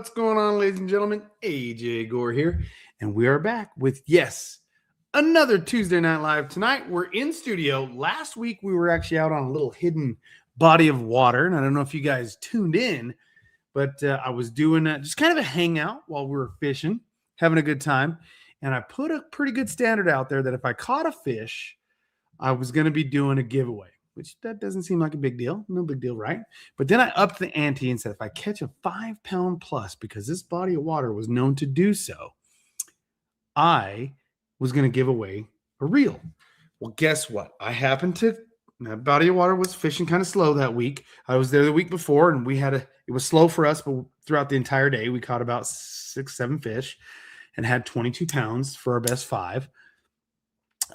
What's going on, ladies and gentlemen? AJ Gore here, and we are back with, yes, another Tuesday Night Live. Tonight, we're in studio. Last week, we were actually out on a little hidden body of water, and I don't know if you guys tuned in, but I was doing just kind of a hangout while we were fishing, having a good time, and I put a pretty good standard out there that if I caught a fish, I was going to be doing a giveaway. Which that doesn't seem like a big deal. No big deal, right? But then I upped the ante and said, if I catch a 5-pound plus, because this body of water was known to do so, I was going to give away a reel. Well, guess what? That body of water was fishing kind of slow that week. I was there the week before, and it was slow for us, but throughout the entire day, we caught about 6-7 fish and had 22 pounds for our best 5.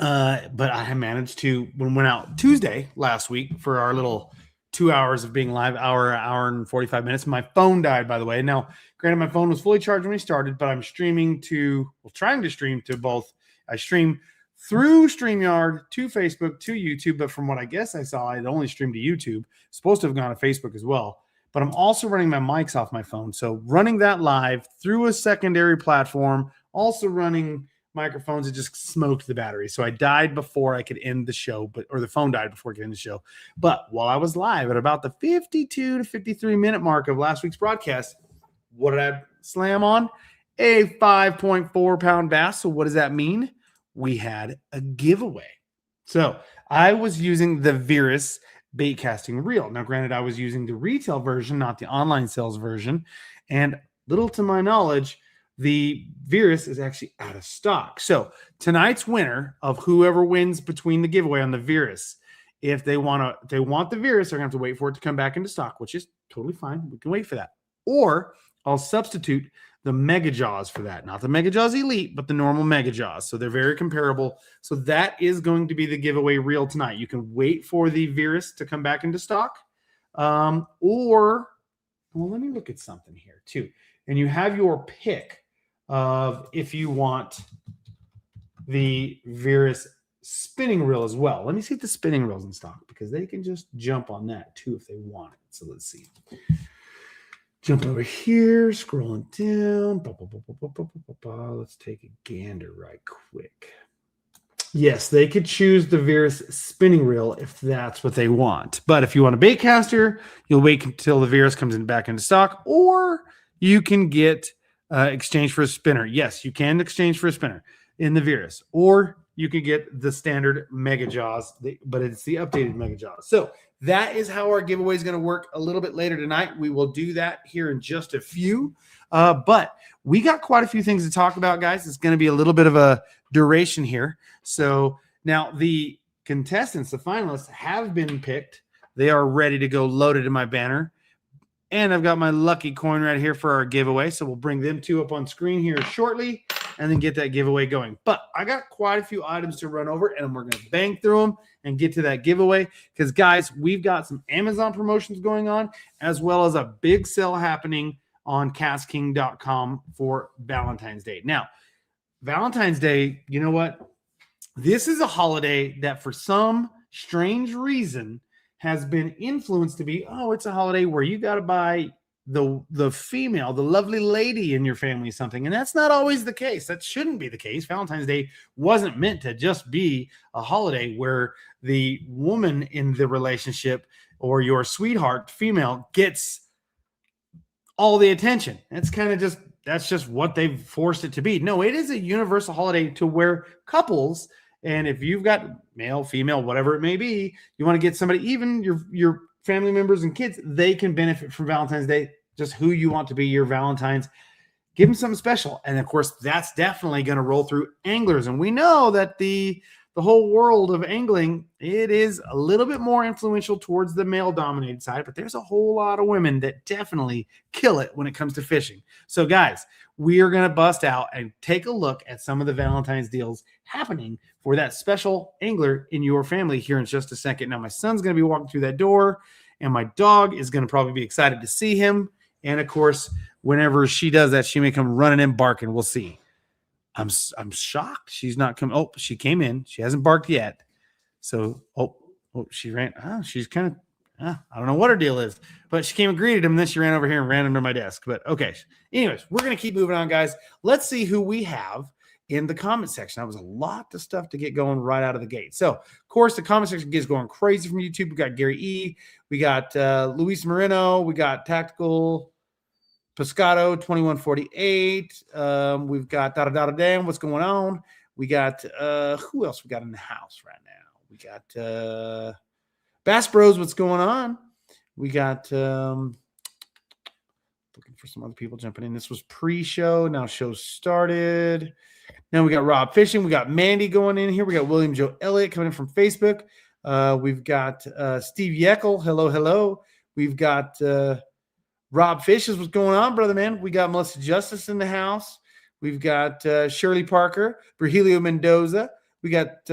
But I had managed to, when we went out Tuesday last week for our little 2 hours of being live, hour and 45 minutes. My phone died, by the way. Now, granted, my phone was fully charged when we started, but I'm trying to stream to both. I stream through StreamYard to Facebook to YouTube, but from what I guess I saw, I'd only streamed to YouTube. Supposed to have gone to Facebook as well. But I'm also running my mics off my phone. So running that live through a secondary platform, also running microphones, it just smoked the battery. So I died before I could end the show, or the phone died before I could end the show. But while I was live at about the 52 to 53 minute mark of last week's broadcast, what did I slam on? A 5.4 pound bass. So what does that mean? We had a giveaway. So I was using the Virus Baitcasting reel. Now, granted, I was using the retail version, not the online sales version. And little to my knowledge, the Virus is actually out of stock. So tonight's winner of whoever wins between the giveaway on the Virus, if they want the Virus, they're going to have to wait for it to come back into stock, which is totally fine. We can wait for that. Or I'll substitute the Mega Jaws for that. Not the Mega Jaws Elite, but the normal Mega Jaws. So they're very comparable. So that is going to be the giveaway reel tonight. You can wait for the Virus to come back into stock. Well, let me look at something here too. And you have your pick of if you want the Virus spinning reel as well. Let me see if the spinning reel's in stock, because they can just jump on that too if they want it. So let's see. Jump over here, scrolling down. Let's take a gander right quick. Yes, they could choose the Virus spinning reel if that's what they want. But if you want a bait caster, you'll wait until the Virus comes back into stock, or you can get exchange for a spinner. Yes, you can exchange for a spinner in the Virus, or you can get the standard Mega Jaws, but it's the updated Mega Jaws. So that is how our giveaway is going to work a little bit later tonight. We will do that here in just a few, but we got quite a few things to talk about, guys. It's going to be a little bit of a duration here. So now the contestants, the finalists, have been picked. They are ready to go, loaded in my banner. And I've got my lucky coin right here for our giveaway. So we'll bring them two up on screen here shortly and then get that giveaway going. But I got quite a few items to run over, and we're going to bang through them and get to that giveaway. Because, guys, we've got some Amazon promotions going on, as well as a big sale happening on KastKing.com for Valentine's Day. Now, Valentine's Day, you know what? This is a holiday that for some strange reason has been influenced to be, it's a holiday where you got to buy the female, the lovely lady in your family something. And that's not always the case. That shouldn't be the case. Valentine's Day wasn't meant to just be a holiday where the woman in the relationship or your sweetheart female gets all the attention. That's just what they've forced it to be. No, it is a universal holiday to where couples, and if you've got male, female, whatever it may be, you want to get somebody, even your family members and kids, they can benefit from Valentine's Day, just who you want to be your Valentine's. Give them something special. And, of course, that's definitely going to roll through anglers. And we know that the whole world of angling, it is a little bit more influential towards the male-dominated side, but there's a whole lot of women that definitely kill it when it comes to fishing. So, guys, we are going to bust out and take a look at some of the Valentine's deals happening for that special angler in your family here in just a second. Now, my son's going to be walking through that door, and my dog is going to probably be excited to see him. And, of course, whenever she does that, she may come running in barking. We'll see. I'm shocked she's not come. Oh, she came in. She hasn't barked yet. So, she ran. She's kind of I don't know what her deal is, but she came and greeted him. And then she ran over here and ran under my desk. But okay. Anyways, we're going to keep moving on, guys. Let's see who we have in the comment section. That was a lot of stuff to get going right out of the gate. So, of course, the comment section gets going crazy from YouTube. We got Gary E. We got Luis Moreno. We got Tactical Pescado 2148. We've got Dan. What's going on? We got who else we got in the house right now? We got Bass Bros. What's going on? We got looking for some other people jumping in. This was pre-show. Now show started. Now we got Rob Fishing. We got Mandy going in here. We got William Joe Elliott coming in from Facebook. We've got Steve Yeckel. Hello. We've got Rob Fishes. What's going on, brother, man? We got Melissa Justice in the house. We've got Shirley Parker, Virgilio Mendoza. We got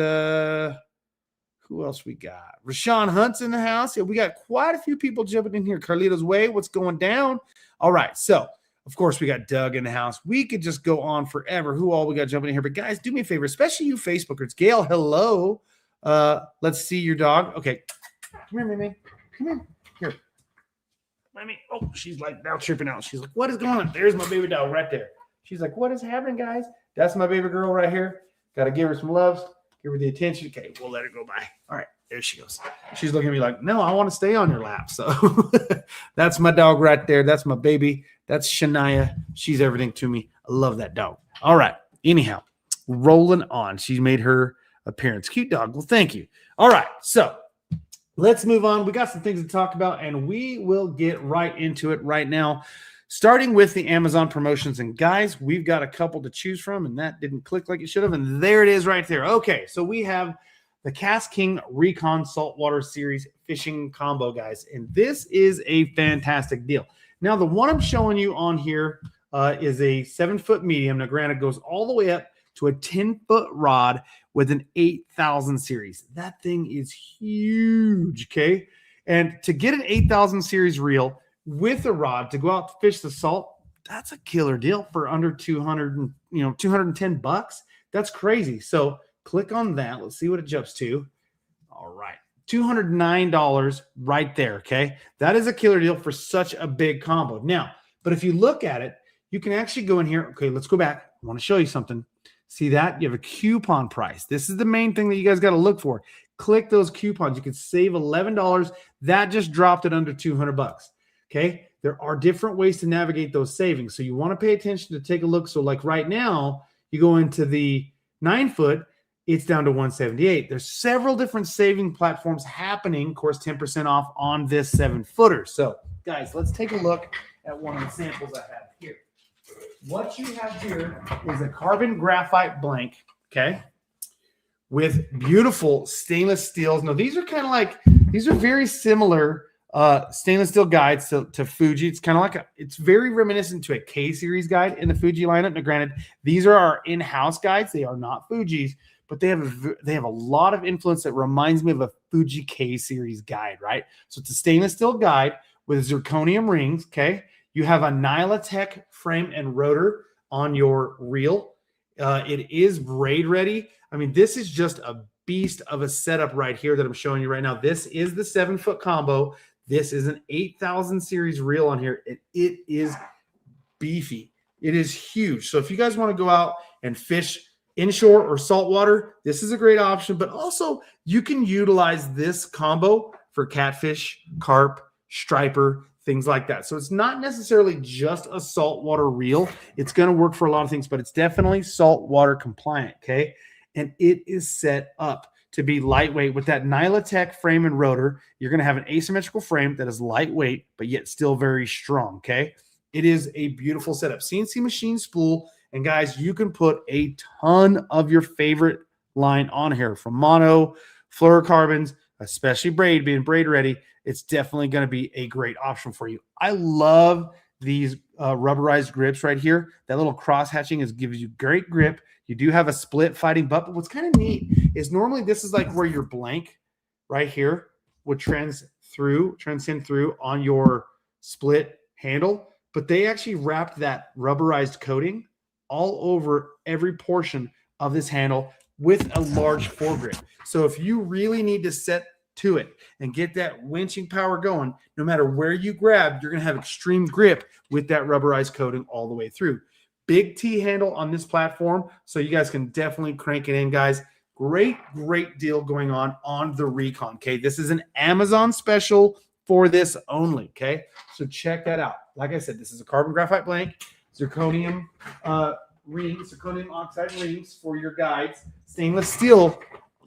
who else we got? Rashawn Hunt's in the house. Yeah, we got quite a few people jumping in here. Carlitos Way, what's going down? All right, so of course we got Doug in the house. We could just go on forever. Who all we got jumping in here? But guys, do me a favor, especially you Facebookers. Gail, hello. Let's see your dog. Okay, come here, Mimi. Come in. Here. Mimi. Oh, she's like now tripping out. She's like, what is going on? There's my baby dog right there. She's like, what is happening, guys? That's my baby girl right here. Got to give her some loves. Give her the attention. Okay, we'll let her go by. All right, there she goes. She's looking at me like, no, I want to stay on your lap. So that's my dog right there. That's my baby. That's Shania. She's everything to me. I love that dog. All right. Anyhow, rolling on. She's made her appearance. Cute dog. Well, thank you. All right. So let's move on. We got some things to talk about, and we will get right into it right now. Starting with the Amazon promotions. And guys, we've got a couple to choose from, and that didn't click like it should have. And there it is right there. Okay, so we have the KastKing Recon Saltwater Series fishing combo, guys. And this is a fantastic deal. Now, the one I'm showing you on here is a 7-foot medium. Now, granted, it goes all the way up to a 10-foot rod with an 8,000 series. That thing is huge, okay? And to get an 8,000 series reel with a rod to go out to fish the salt, that's a killer deal for under 200 and $210. That's crazy. So click on that. Let's see what it jumps to. All right. $209 right there. Okay. That is a killer deal for such a big combo. Now, but if you look at it, you can actually go in here. Okay. Let's go back. I want to show you something. See that? You have a coupon price. This is the main thing that you guys got to look for. Click those coupons. You can save $11. That just dropped it under $200. Okay, there are different ways to navigate those savings. So you want to pay attention to take a look. So like right now, you go into the 9-foot, it's down to $178. There's several different saving platforms happening. Of course, 10% off on this 7-footer. So guys, let's take a look at one of the samples I have here. What you have here is a carbon graphite blank, okay, with beautiful stainless steels. Now, these are kind of like, these are very similar stainless steel guides to Fuji. It's kind of like it's very reminiscent to a K series guide in the Fuji lineup. Now, granted, these are our in-house guides. They are not Fuji's, but they have a lot of influence that reminds me of a Fuji K series guide, right? So it's a stainless steel guide with zirconium rings. Okay, you have a Nylatech frame and rotor on your reel. It is braid ready. I mean, this is just a beast of a setup right here that I'm showing you right now. This is the 7-foot combo. This is an 8,000 series reel on here. It is beefy. It is huge. So if you guys want to go out and fish inshore or saltwater, this is a great option. But also, you can utilize this combo for catfish, carp, striper, things like that. So it's not necessarily just a saltwater reel. It's going to work for a lot of things, but it's definitely saltwater compliant, okay? And it is set up to be lightweight with that Nylatech frame and rotor. You're going to have an asymmetrical frame that is lightweight, but yet still very strong, okay? It is a beautiful setup. CNC machine spool, and guys, you can put a ton of your favorite line on here, from mono, fluorocarbons, especially braid, being braid ready. It's definitely going to be a great option for you. I love these rubberized grips right here. That little cross hatching gives you great grip. You do have a split fighting butt, but what's kind of neat is normally this is like where your blank right here would transcend through on your split handle, but they actually wrapped that rubberized coating all over every portion of this handle with a large foregrip. So if you really need to set to it and get that winching power going. No matter where you grab, you're going to have extreme grip with that rubberized coating all the way through. Big T handle on this platform, so you guys can definitely crank it in, guys. Great deal going on the Recon, okay? This is an Amazon special for this only, okay? So check that out. Like I said, this is a carbon graphite blank, zirconium rings, zirconium oxide rings for your guides, stainless steel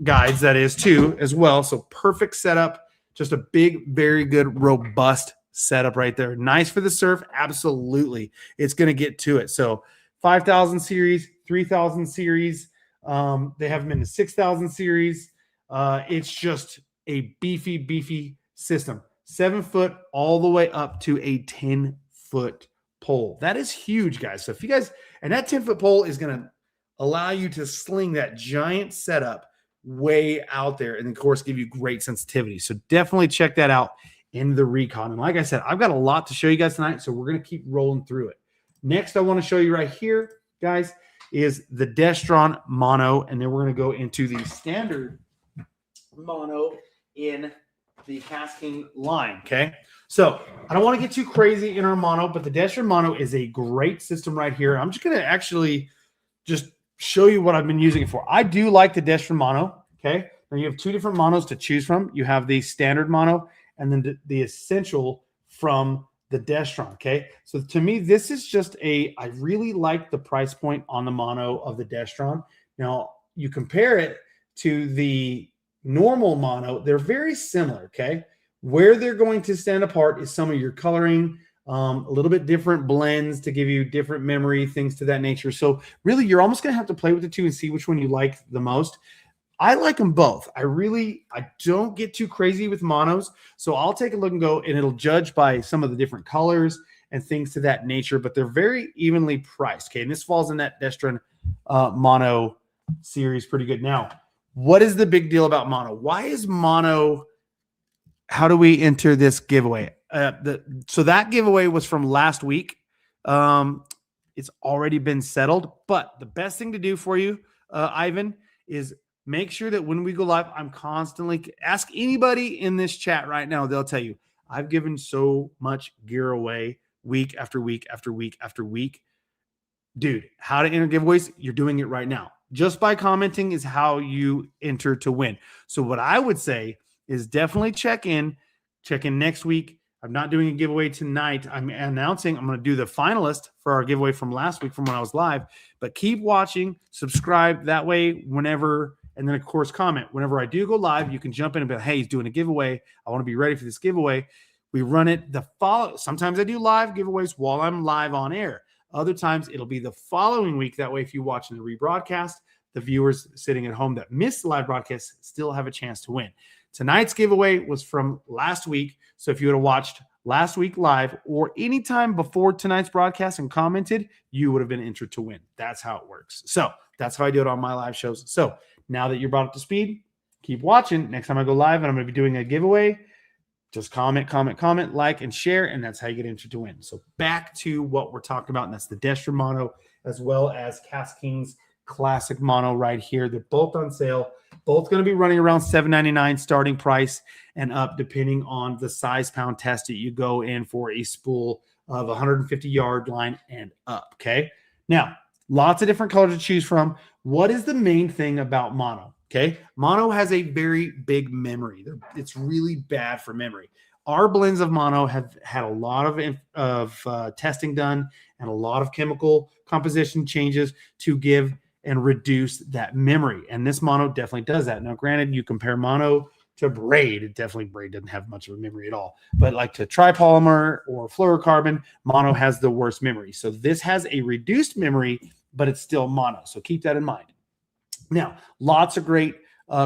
guides, that is, too, as well. So perfect setup, just a big, very good, robust setup right there. Nice for the surf, absolutely. It's going to get to it. So 5,000 series, 3,000 series. They have them in the 6,000 series. It's just a beefy system. 7 foot all the way up to a 10-foot pole. That is huge, guys. So if you guys, and that 10-foot pole is going to allow you to sling that giant setup way out there and, of course, give you great sensitivity. So definitely check that out in the Recon. And like I said, I've got a lot to show you guys tonight, so we're going to keep rolling through it. Next, I want to show you right here, guys, is the Destron Mono, and then we're going to go into the standard Mono in the KastKing line, okay? So I don't want to get too crazy in our Mono, but the Destron Mono is a great system right here. I'm just going to actually just show you what I've been using it for. I do like the Destron Mono, okay? Now you have two different monos to choose from. You have the standard mono and then the essential from the Destron, okay? So to me, this is just I really like the price point on the mono of the Destron. Now, you compare it to the normal mono, they're very similar, okay? Where they're going to stand apart is some of your coloring, a little bit different blends to give you different memory, things to that nature. So really, you're almost going to have to play with the two and see which one you like the most. I like them both. I don't get too crazy with monos. So I'll take a look and go, and it'll judge by some of the different colors and things to that nature, but they're very evenly priced. Okay. And this falls in that Destron mono series pretty good. Now, what is the big deal about mono? Why is mono? How do we enter this giveaway? So that giveaway was from last week. It's already been settled, but the best thing to do for you, Ivan, is make sure that when we go live, I'm constantly ask anybody in this chat right now. They'll tell you I've given so much gear away week after week after week after week. Dude, how to enter giveaways? You're doing it right now. Just by commenting is how you enter to win. So what I would say is definitely check in next week. I'm not doing a giveaway tonight. I'm announcing I'm going to do the finalist for our giveaway from last week from when I was live. But keep watching, subscribe. That way, whenever, and then, of course, comment. Whenever I do go live, you can jump in and be like, hey, he's doing a giveaway. I want to be ready for this giveaway. We run it sometimes I do live giveaways while I'm live on air. Other times, it'll be the following week. That way, if you watch in the rebroadcast, the viewers sitting at home that missed the live broadcast still have a chance to win. Tonight's giveaway was from last week. So if you would have watched last week live or anytime before tonight's broadcast and commented, you would have been entered to win. That's how it works. So that's how I do it on my live shows. So now that you're brought up to speed, keep watching. Next time I go live and I'm going to be doing a giveaway, just comment, like, and share, and that's how you get entered to win. So back to what we're talking about, and that's the Destron Mono as well as KastKing's Classic Mono right here. They're both on sale. Both going to be running around $7.99 starting price and up depending on the size pound test that you go in for a spool of 150-yard line and up, okay? Now, lots of different colors to choose from. What is the main thing about mono? Okay, mono has a very big memory. It's really bad for memory. Our blends of mono have had a lot of testing done and a lot of chemical composition changes to give and reduce that memory. And this mono definitely does that. Now, granted, you compare mono to braid. Braid doesn't have much of a memory at all. But like to tripolymer or fluorocarbon, mono has the worst memory. So this has a reduced memory, but it's still mono. So keep that in mind. Now, lots of great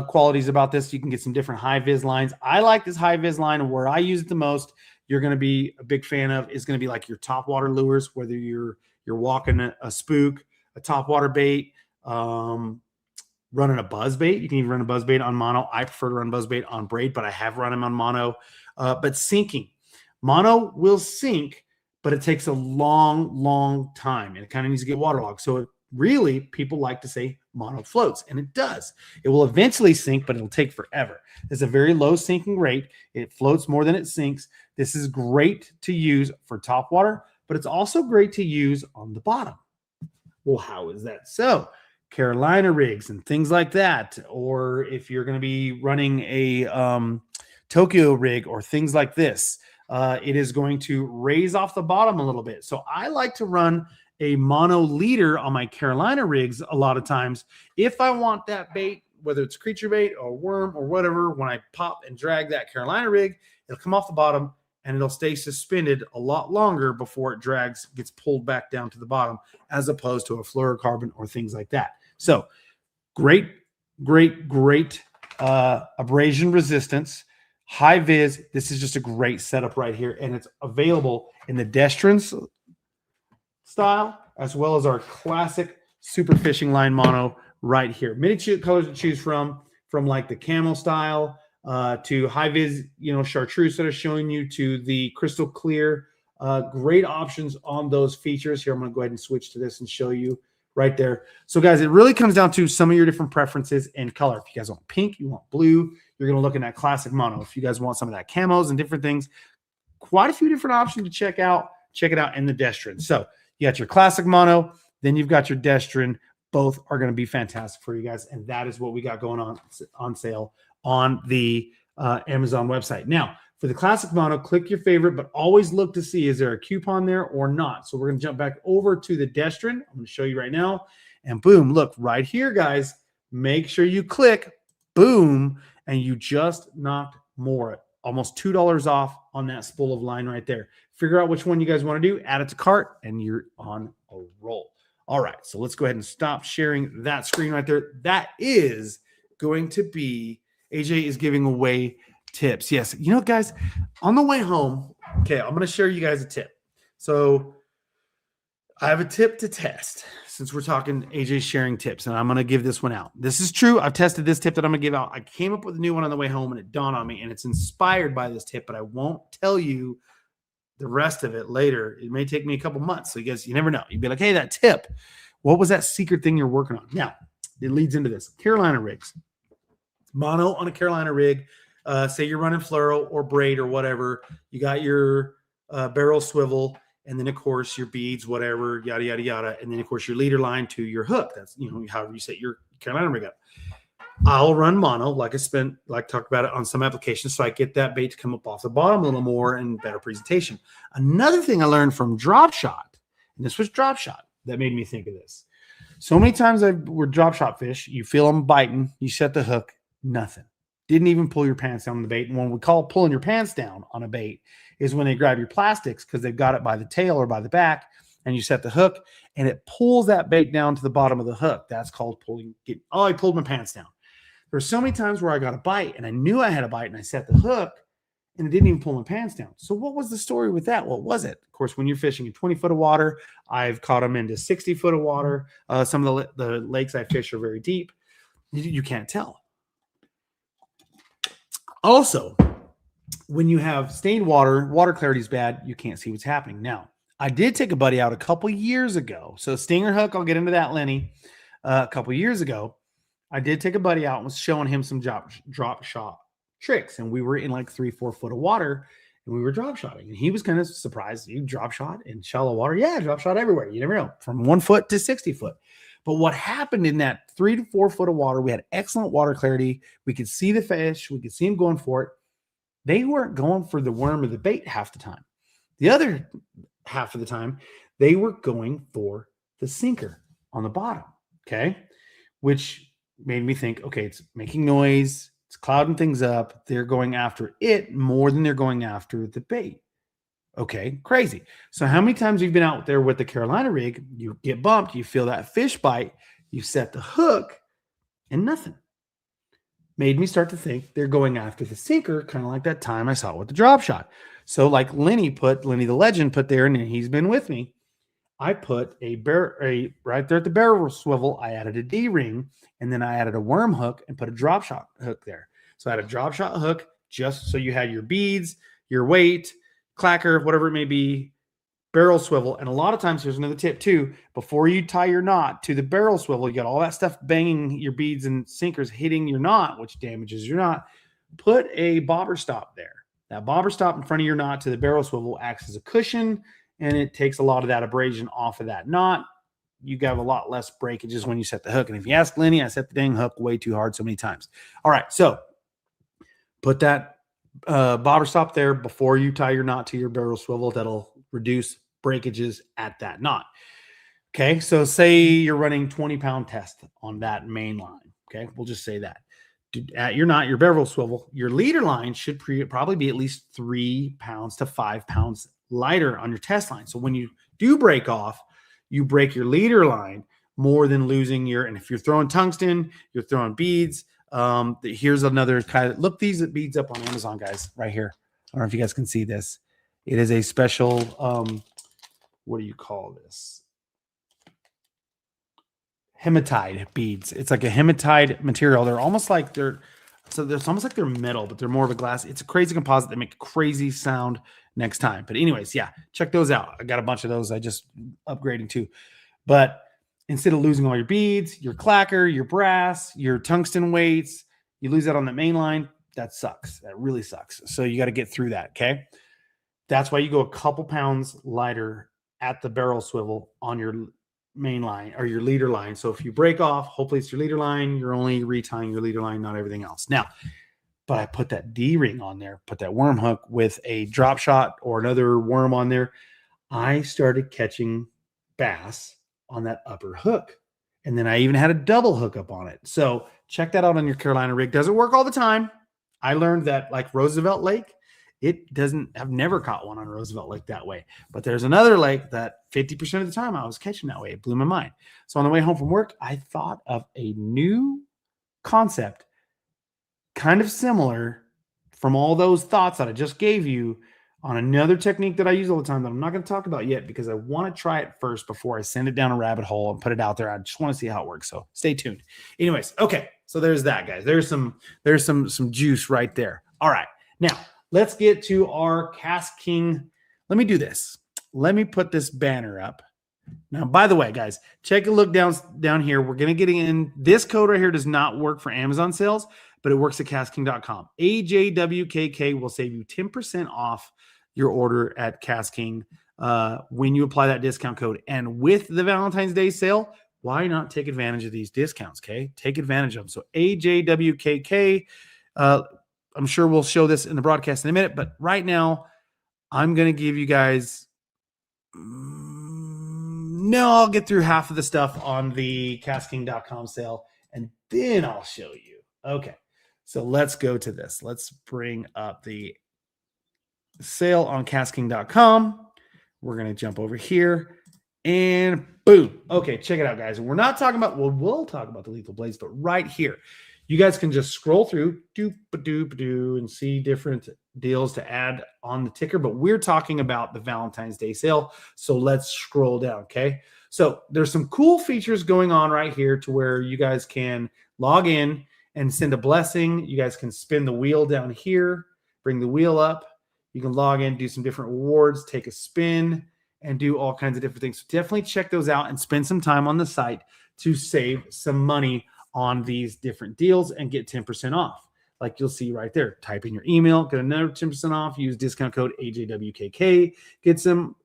qualities about this. You can get some different high-vis lines. I like this high-vis line, and where I use it the most, you're going to be a big fan of, is going to be like your topwater lures, whether you're walking a spook, a topwater bait, running a buzz bait. You can even run a buzz bait on mono. I prefer to run buzz bait on braid, but I have run them on mono. But sinking. Mono will sink, but it takes a long time, and it kind of needs to get waterlogged. So really people like to say mono floats, and it does. It will eventually sink, but it'll take forever. It's a very low sinking rate. It floats more than it sinks. This is great to use for top water, but it's also great to use on the bottom. Well, how is that so? Carolina rigs and things like that, or if you're going to be running a Tokyo rig or things like this, it is going to raise off the bottom a little bit. So I like to run a mono leader on my Carolina rigs a lot of times. If I want that bait, whether it's creature bait or worm or whatever, when I pop and drag that Carolina rig, it'll come off the bottom and it'll stay suspended a lot longer before it gets pulled back down to the bottom, as opposed to a fluorocarbon or things like that. So great abrasion resistance, high vis. This is just a great setup right here, and it's available in the Destrin style as well as our classic super fishing line mono right here. Many colors to choose from like the camo style to high vis, chartreuse that are showing you, to the crystal clear. Great options on those features. Here, I'm going to go ahead and switch to this and show you right there. So guys, it really comes down to some of your different preferences and color. If you guys want pink, you want blue, you're going to look in that classic mono. If you guys want some of that camos and different things, quite a few different options to check out. Check it out in the Destrin. So you got your classic mono, then you've got your Destrin. Both are going to be fantastic for you guys, and that is what we got going on sale on the Amazon website. Now, for the classic mono, click your favorite, but always look to see, is there a coupon there or not? So we're going to jump back over to the Destrin. I'm going to show you right now. And boom, look right here, guys. Make sure you click, boom, and you just knocked more, almost $2 off on that spool of line right there. Figure out which one you guys want to do, add it to cart, and you're on a roll. All right, so let's go ahead and stop sharing that screen right there. That is going to be, AJ is giving away tips. Yes. You know, guys, on the way home, okay, I'm going to share you guys a tip. So I have a tip to test since we're talking AJ sharing tips, and I'm going to give this one out. This is true. I've tested this tip that I'm going to give out. I came up with a new one on the way home, and it dawned on me, and it's inspired by this tip, but I won't tell you the rest of it later. It may take me a couple months. So you guys, you never know. You'd be like, hey, that tip, what was that secret thing you're working on? Now, it leads into this. Carolina rigs. Mono on a Carolina rig. Say you're running fluoro or braid or whatever. You got your barrel swivel, and then, of course, your beads, whatever, yada, yada, yada. And then, of course, your leader line to your hook. That's, however you set your Carolina rig up. I'll run mono, like talked about it on some applications, so I get that bait to come up off the bottom a little more and better presentation. Another thing I learned from drop shot, and this was drop shot that made me think of this. So many times we're drop shot fish, you feel them biting, you set the hook, nothing. Didn't even pull your pants down on the bait. And when we call pulling your pants down on a bait is when they grab your plastics because they've got it by the tail or by the back, and you set the hook and it pulls that bait down to the bottom of the hook. That's called pulling. I pulled my pants down. There were so many times where I got a bite and I knew I had a bite and I set the hook and it didn't even pull my pants down. So what was the story with that? What was it? Of course, when you're fishing in 20 foot of water, I've caught them into 60 foot of water. Some of the lakes I fish are very deep. You can't tell. Also, when you have stained water clarity is bad, you can't see what's happening. Now, I did take a buddy out a couple years ago. So stinger hook, I'll get into that, Lenny. A couple years ago, I did take a buddy out and was showing him some drop shot tricks. And we were in like 3-4 foot of water and we were drop shotting. And he was kind of surprised. You drop shot in shallow water? Yeah, drop shot everywhere. You never know. From 1 foot to 60 foot. But what happened in that 3 to 4 foot of water, we had excellent water clarity. We could see the fish. We could see them going for it. They weren't going for the worm or the bait half the time. The other half of the time, they were going for the sinker on the bottom, okay? Which made me think, okay, it's making noise. It's clouding things up. They're going after it more than they're going after the bait. Okay, crazy. So how many times you've been out there with the Carolina rig, you get bumped, you feel that fish bite, you set the hook, and nothing. Made me start to think they're going after the sinker, kind of like that time I saw with the drop shot. So like Lenny the legend put there, and he's been with me. I put right there at the barrel swivel, I added a D-ring, and then I added a worm hook and put a drop shot hook there. So I had a drop shot hook just so you had your beads, your weight, clacker, whatever it may be, barrel swivel. And a lot of times, here's another tip too. Before you tie your knot to the barrel swivel, you got all that stuff banging your beads and sinkers hitting your knot, which damages your knot. Put a bobber stop there. That bobber stop in front of your knot to the barrel swivel acts as a cushion, and it takes a lot of that abrasion off of that knot. You have a lot less breakages when you set the hook. And if you ask Lenny, I set the dang hook way too hard so many times. All right, so put that bobber stop there before you tie your knot to your barrel swivel. That'll reduce breakages at that knot. Okay, so say you're running 20-pound test on that main line. Okay, we'll just say that. At your knot, your barrel swivel, your leader line should probably be at least 3 pounds to 5 pounds lighter on your test line. So when you do break off, you break your leader line more than losing your, and if you're throwing tungsten, you're throwing beads. Here's another kind of, look these beads up on Amazon, guys, right here. I don't know if you guys can see this. It is a special, what do you call this? Hematite beads. It's like a hematite material. They're almost like it's almost like they're metal, but they're more of a glass. It's a crazy composite that make a crazy sound next time. But anyways, yeah, check those out. I got a bunch of those. I just upgrading too. But instead of losing all your beads, your clacker, your brass, your tungsten weights, you lose that on the main line. That sucks. That really sucks. So you got to get through that. Okay. That's why you go a couple pounds lighter at the barrel swivel on your main line or your leader line. So if you break off, hopefully it's your leader line. You're only retying your leader line, not everything else. Now, but I put that D-ring on there, put that worm hook with a drop shot or another worm on there. I started catching bass on that upper hook. And then I even had a double hook up on it. So check that out on your Carolina rig. Doesn't work all the time. I learned that like Roosevelt Lake, I've never caught one on Roosevelt Lake that way. But there's another lake that 50% of the time I was catching that way. It blew my mind. So on the way home from work, I thought of a new concept, kind of similar from all those thoughts that I just gave you on another technique that I use all the time that I'm not going to talk about yet because I want to try it first before I send it down a rabbit hole and put it out there. I just want to see how it works. So stay tuned. Anyways, okay. So there's that, guys. There's some juice right there. All right. Now, let's get to our KastKing. Let me do this. Let me put this banner up. Now, by the way, guys, check a look down here. We're going to get in. This code right here does not work for Amazon sales, but it works at KastKing.com. AJWKK will save you 10% off your order at KastKing when you apply that discount code. And with the Valentine's Day sale, why not take advantage of these discounts, okay? Take advantage of them. So AJWKK, I'm sure we'll show this in the broadcast in a minute, but right now, I'm going to give you guys, I'll get through half of the stuff on the KastKing.com sale, and then I'll show you. Okay, so let's go to this. Let's bring up the sale on KastKing.com. We're going to jump over here, and boom. Okay, check it out, guys. We're not talking about, we'll talk about the lethal blades, but right here, you guys can just scroll through and see different deals to add on the ticker, but we're talking about the Valentine's Day sale. So let's scroll down. Okay. So there's some cool features going on right here to where you guys can log in and send a blessing. You guys can spin the wheel down here, bring the wheel up. You can log in, do some different rewards, take a spin, and do all kinds of different things. So definitely check those out and spend some time on the site to save some money on these different deals and get 10% off. Like you'll see right there, type in your email, get another 10% off, use discount code AJWKK, get some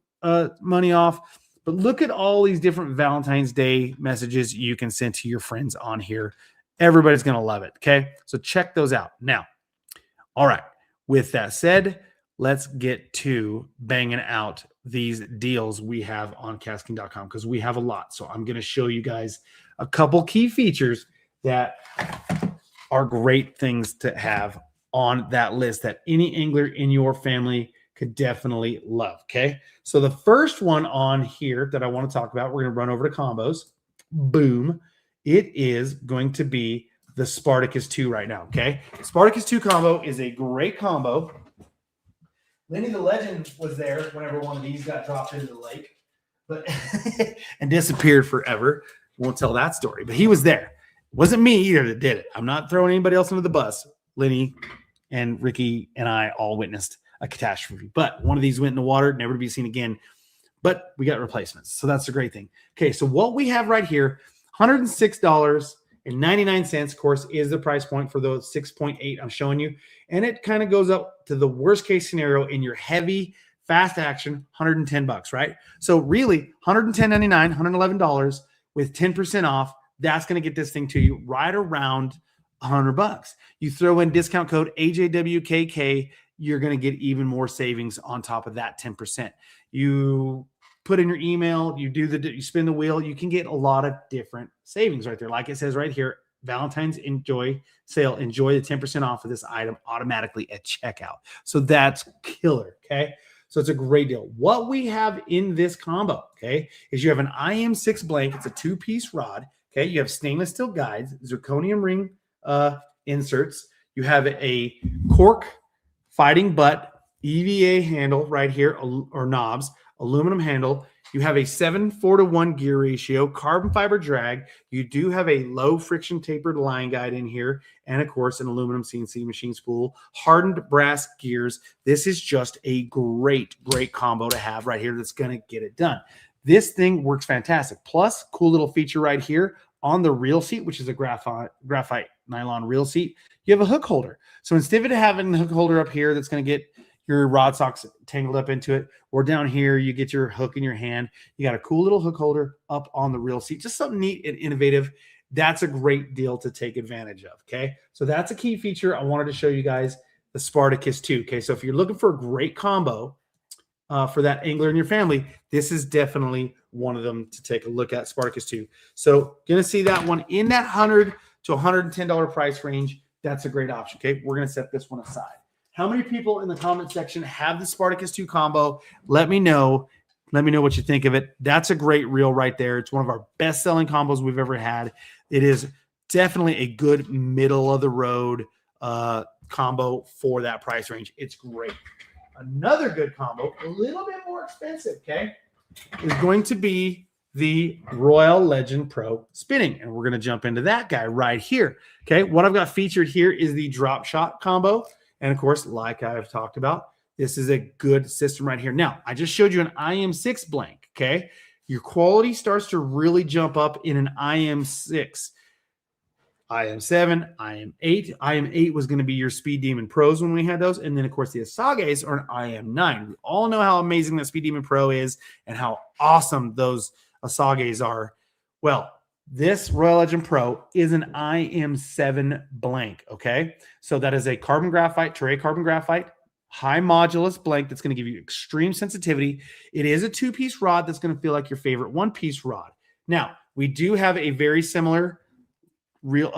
money off. But look at all these different Valentine's Day messages you can send to your friends on here. Everybody's going to love it. Okay. So check those out. Now, all right. With that said, let's get to banging out these deals we have on KastKing.com because we have a lot. So I'm going to show you guys a couple key features that are great things to have on that list that any angler in your family could definitely love. Okay. So the first one on here that I want to talk about, we're going to run over to combos. Boom. It is going to be the Spartacus 2 right now. Okay. Spartacus 2 combo is a great combo. Lenny the Legend was there whenever one of these got dropped into the lake, but and disappeared forever. Won't tell that story, but he was there. It wasn't me either that did it. I'm not throwing anybody else under the bus. Lenny and Ricky and I all witnessed a catastrophe, but one of these went in the water, never to be seen again. but we got replacements. So that's a great thing. Okay, so what we have right here, $106.99, of course, is the price point for those 6.8 I'm showing you. And it kind of goes up to the worst case scenario in your heavy, fast action, $110, right? So really, $110.99, $111 with 10% off. That's going to get this thing to you right around $100. You throw in discount code AJWKK, you're going to get even more savings on top of that 10%. You put in your email, you spin the wheel, you can get a lot of different savings right there. Like it says right here, Valentine's sale, enjoy the 10% off of this item automatically at checkout. So that's killer, okay? So it's a great deal. What we have in this combo, okay, is you have an IM6 blank. It's a 2-piece rod, okay? You have stainless steel guides, zirconium ring inserts. You have a cork fighting butt, EVA handle right here, or knobs, aluminum handle. You have a 7:4-to-1 gear ratio, carbon fiber drag. You do have a low friction tapered line guide in here, and of course, an aluminum CNC machine spool, hardened brass gears. This is just a great combo to have right here that's going to get it done. This thing works fantastic. Plus, cool little feature right here on the reel seat, which is a graphite nylon reel seat, you have a hook holder. So instead of having the hook holder up here that's going to get your rod socks tangled up into it, or down here, you get your hook in your hand. You got a cool little hook holder up on the reel seat. Just something neat and innovative. That's a great deal to take advantage of, okay? So that's a key feature. I wanted to show you guys the Spartacus 2, okay? So if you're looking for a great combo for that angler in your family, this is definitely one of them to take a look at, Spartacus 2. So going to see that one in that $100 to $110 price range. That's a great option, okay? We're going to set this one aside. How many people in the comment section have the Spartacus 2 combo? Let me know. Let me know what you think of it. That's a great reel right there. It's one of our best-selling combos we've ever had. It is definitely a good middle-of-the-road combo for that price range. It's great. Another good combo, a little bit more expensive, okay, is going to be the Royale Legend Pro Spinning. And we're going to jump into that guy right here, okay? What I've got featured here is the drop shot combo. And of course, like I've talked about, this is a good system right here. Now, I just showed you an IM6 blank, okay? Your quality starts to really jump up in an IM6. IM7, IM8. IM8 was going to be your Speed Demon Pros when we had those. And then, of course, the Asages are an IM9. We all know how amazing that Speed Demon Pro is and how awesome those Asages are. Well, this Royale Legend Pro is an IM7 blank, okay? So that is a carbon graphite, terray carbon graphite, high modulus blank that's going to give you extreme sensitivity. It is a 2-piece rod that's going to feel like your favorite 1-piece rod. Now, we do have a very similar real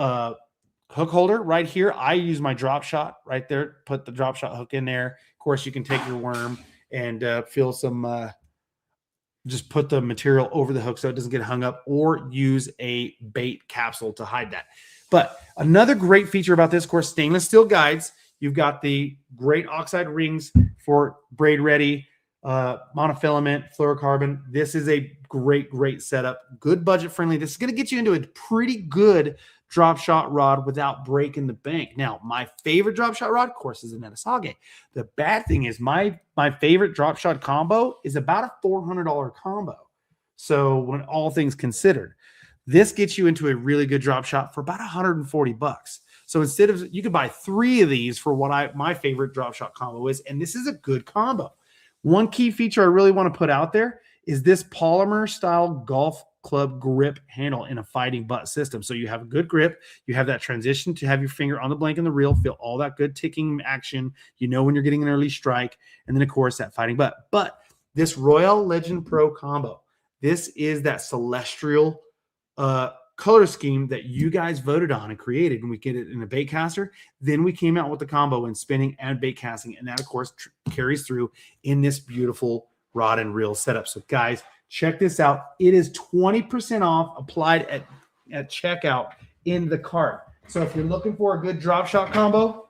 hook holder right here. I use my drop shot right there, put the drop shot hook in there. Of course, you can take your worm and feel some just put the material over the hook so it doesn't get hung up, or use a bait capsule to hide that. But another great feature about this, of course, stainless steel guides. You've got the great oxide rings for braid ready, monofilament, fluorocarbon. This is a great setup. Good budget friendly. This is going to get you into a pretty good drop shot rod without breaking the bank. Now, my favorite drop shot rod, of course, is an Asage. The bad thing is my favorite drop shot combo is about a $400 combo. So when all things considered, this gets you into a really good drop shot for about $140. So instead of, you could buy 3 of these for what my favorite drop shot combo is, and this is a good combo. One key feature I really want to put out there is this polymer style golf club grip handle in a fighting butt system. So you have a good grip. You have that transition to have your finger on the blank and the reel, feel all that good ticking action. You know when you're getting an early strike. And then, of course, that fighting butt. But this Royale Legend Pro combo, this is that celestial color scheme that you guys voted on and created, and we get it in a bait caster. Then we came out with the combo in spinning and bait casting, and that, of course, carries through in this beautiful rod and reel setup. So, guys, check this out. It is 20% off applied at checkout in the cart. So if you're looking for a good drop shot combo,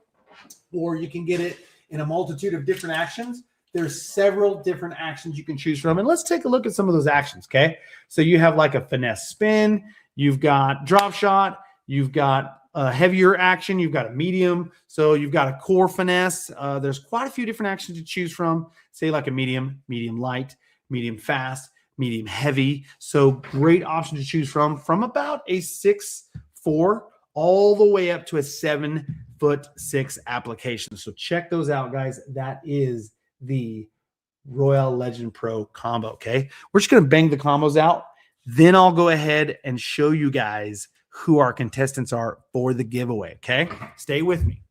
or you can get it in a multitude of different actions, there's several different actions you can choose from. And let's take a look at some of those actions, okay? So you have like a finesse spin, you've got drop shot, you've got a heavier action, you've got a medium, so you've got a core finesse. There's quite a few different actions to choose from, say like a medium, medium light. medium fast, medium heavy. So great option to choose from about a 6'4" all the way up to a 7'6" application. So check those out, guys. That is the Royale Legend Pro combo. Okay, we're just gonna bang the combos out. Then I'll go ahead and show you guys who our contestants are for the giveaway. Okay, stay with me.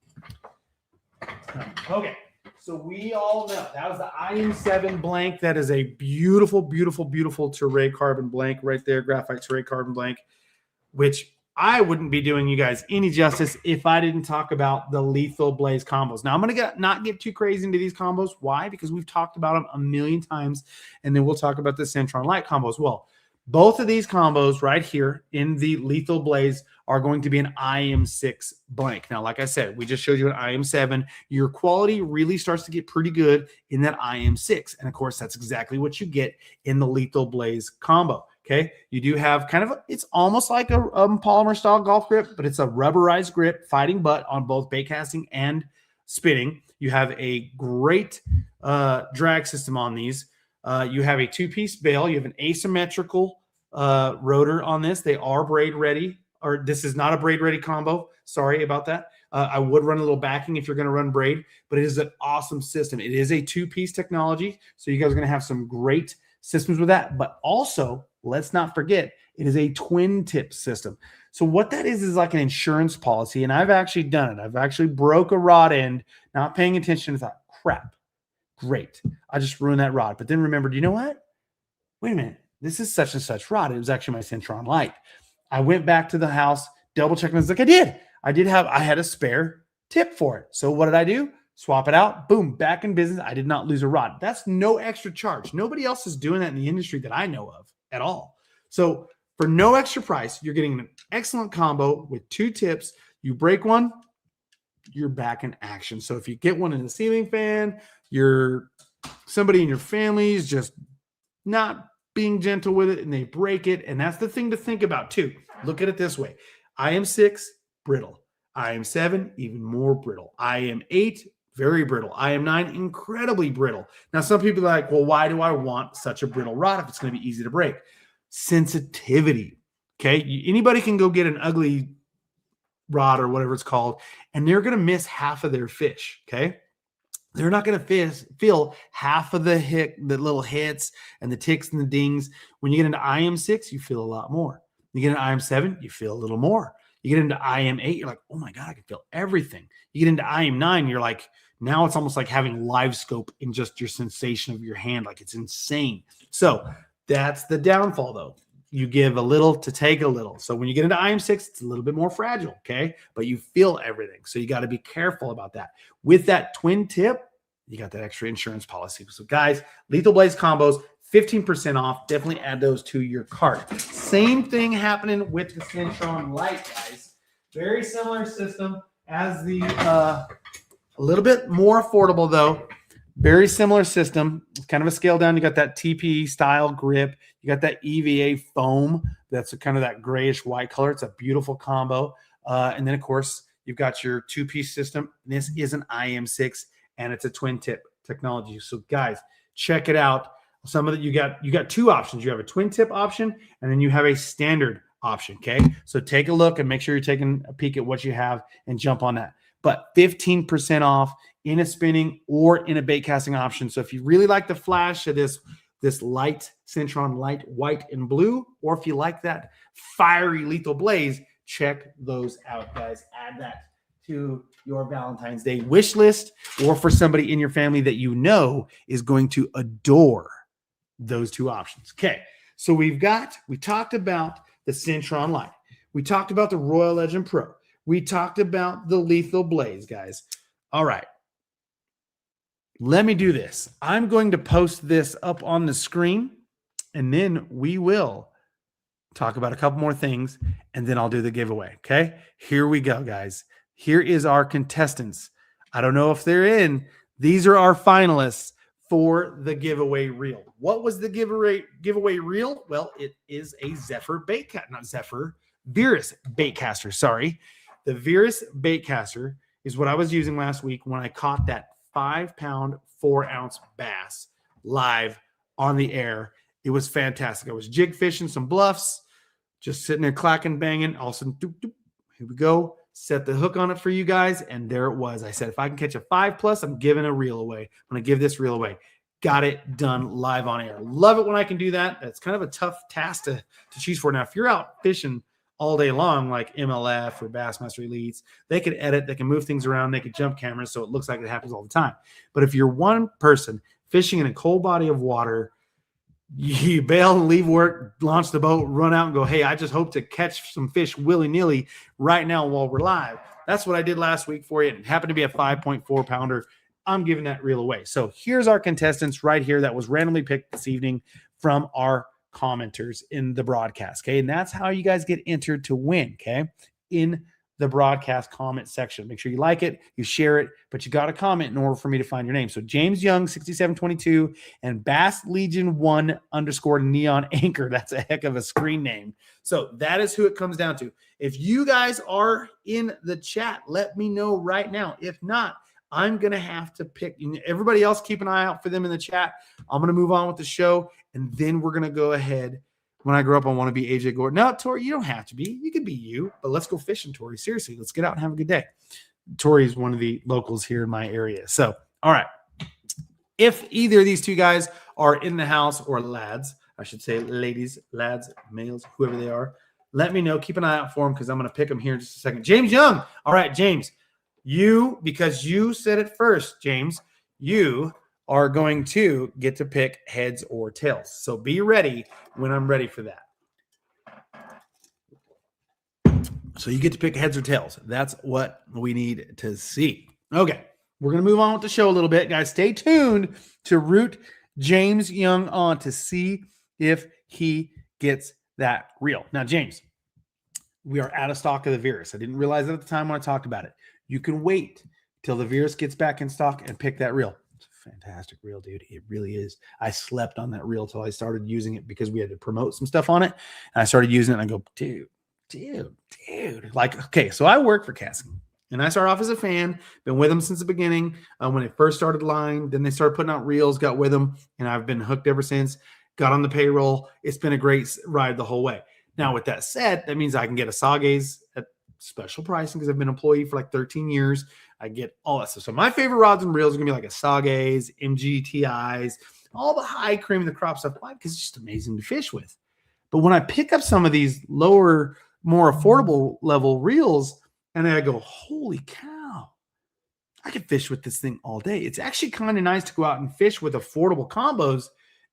Okay, so we all know that was the IM7 blank. That is a beautiful, beautiful, beautiful Terray carbon blank right there, graphite Terray carbon blank, which I wouldn't be doing you guys any justice if I didn't talk about the lethal Blaze combos. Now, I'm going to not get too crazy into these combos. Why? Because we've talked about them a million times, and then we'll talk about the Centron Light combo as well. Both of these combos right here in the lethal Blaze are going to be an IM6 blank. Now, like I said, we just showed you an IM7. Your quality really starts to get pretty good in that IM6. And of course, that's exactly what you get in the lethal Blaze combo. Okay, you do have kind of it's almost like a polymer style golf grip, but it's a rubberized grip, fighting butt on both bait casting and spinning. You have a great drag system on these. You have a two-piece bail. You have an asymmetrical rotor on this. They are braid ready, or this is not a braid ready combo. Sorry about that. I would run a little backing if you're going to run braid, but it is an awesome system. It is a two-piece technology, so you guys are going to have some great systems with that. But also, let's not forget, it is a twin tip system. So what that is like an insurance policy, and I've actually done it. I've actually broke a rod end, not paying attention, and thought, crap, great, I just ruined that rod. But then remembered, you know what? Wait a minute, this is such and such rod. It was actually my Centron Light. I went back to the house, double checked, and I was like, I had a spare tip for it. So what did I do? Swap it out, boom, back in business. I did not lose a rod. That's no extra charge. Nobody else is doing that in the industry that I know of at all. So for no extra price, you're getting an excellent combo with two tips. You break one, you're back in action. So if you get one in the ceiling fan, somebody in your family is just not being gentle with it and they break it. And that's the thing to think about too. Look at it this way. IM6, brittle. IM7, even more brittle. IM8, very brittle. IM9, incredibly brittle. Now, some people are like, well, why do I want such a brittle rod if it's going to be easy to break? Sensitivity. Okay. Anybody can go get an ugly rod or whatever it's called, and they're going to miss half of their fish. Okay. They're not going to feel half of the little hits and the ticks and the dings. When you get into IM6, you feel a lot more. You get into IM7, you feel a little more. You get into IM8, you're like, oh my God, I can feel everything. You get into IM9, you're like, now it's almost like having live scope in just your sensation of your hand. Like, it's insane. So that's the downfall though. You give a little to take a little. So when you get into IM6, it's a little bit more fragile, okay? But you feel everything. So you got to be careful about that. With that twin tip, you got that extra insurance policy. So guys, Lethal Blaze combos, 15% off. Definitely add those to your cart. Same thing happening with the Centron Light, guys. Very similar system as the, a little bit more affordable though. Very similar system. It's kind of a scale down. You got that TPE style grip. You got that EVA foam. That's kind of that grayish white color. It's a beautiful combo. And then of course you've got your two-piece system. This is an IM6 and it's a twin tip technology. So guys, check it out. Some of it, you got two options. You have a twin tip option and then you have a standard option. Okay. So take a look and make sure you're taking a peek at what you have and jump on that. But 15% off in a spinning or in a bait casting option. So if you really like the flash of this light Centron Light white and blue, or if you like that fiery Lethal Blaze, check those out, guys. Add that to your Valentine's Day wish list, or for somebody in your family that you know is going to adore those two options. Okay, so we talked about the Centron Light. We talked about the Royale Legend Pro. We talked about the Lethal Blaze, guys. All right. Let me do this. I'm going to post this up on the screen, and then we will talk about a couple more things, and then I'll do the giveaway, okay? Here we go, guys. Here is our contestants. I don't know if they're in. These are our finalists for the giveaway reel. What was the giveaway reel? Well, it is a Virus baitcaster, sorry. The Virus baitcaster is what I was using last week when I caught that 5-pound, 4-ounce bass live on the air. It was fantastic. I was jig fishing some bluffs, just sitting there clacking, banging. All of a sudden, doop, doop, here we go. Set the hook on it for you guys, and there it was. I said, if I can catch a 5+, I'm giving a reel away. I'm going to give this reel away. Got it done live on air. Love it when I can do that. That's kind of a tough task to choose for. Now, if you're out fishing all day long, like MLF or Bassmaster Elites, they can edit, they can move things around, they can jump cameras, so it looks like it happens all the time. But if you're one person fishing in a cold body of water, you bail and leave work, launch the boat, run out and go, hey, I just hope to catch some fish willy-nilly right now while we're live. That's what I did last week for you. It happened to be a 5.4 pounder. I'm giving that reel away. So here's our contestants right here that was randomly picked this evening from our commenters in the broadcast. Okay. And that's how you guys get entered to win. Okay. In the broadcast comment section. Make sure you like it, you share it, but you got to comment in order for me to find your name. So James Young, 6722, and Bass Legion 1_neon anchor. That's a heck of a screen name. So that is who it comes down to. If you guys are in the chat, let me know right now. If not, I'm going to have to pick. Everybody else, keep an eye out for them in the chat. I'm going to move on with the show, and then we're going to go ahead. When I grow up, I want to be AJ Gordon. No, Tori, you don't have to be. You could be you, but let's go fishing, Tori. Seriously, let's get out and have a good day. Tori is one of the locals here in my area. So, all right. If either of these two guys are in the house, or lads, I should say ladies, lads, males, whoever they are, let me know. Keep an eye out for them because I'm going to pick them here in just a second. James Young. All right, James. You, because you said it first, James, you are going to get to pick heads or tails. So be ready when I'm ready for that. So you get to pick heads or tails. That's what we need to see. Okay, we're going to move on with the show a little bit. Guys, stay tuned to root James Young on to see if he gets that reel. Now, James, we are out of stock of the Virus. I didn't realize that at the time when I talked about it. You can wait till the Virus gets back in stock and pick that reel. Fantastic reel, dude. It really is. I slept on that reel till I started using it because we had to promote some stuff on it. And I started using it and I go, dude. Like, okay, so I work for KastKing. And I started off as a fan, been with them since the beginning. When it first started line, then they started putting out reels, got with them, and I've been hooked ever since. Got on the payroll. It's been a great ride the whole way. Now, with that said, that means I can get a Sagaze at special pricing because I've been an employee for like 13 years. I get all that stuff. So my favorite rods and reels are going to be like a Sagaze, MGTIs, all the high cream of the crop stuff. Why? Because it's just amazing to fish with. But when I pick up some of these lower, more affordable level reels, and I go, holy cow, I could fish with this thing all day. It's actually kind of nice to go out and fish with affordable combos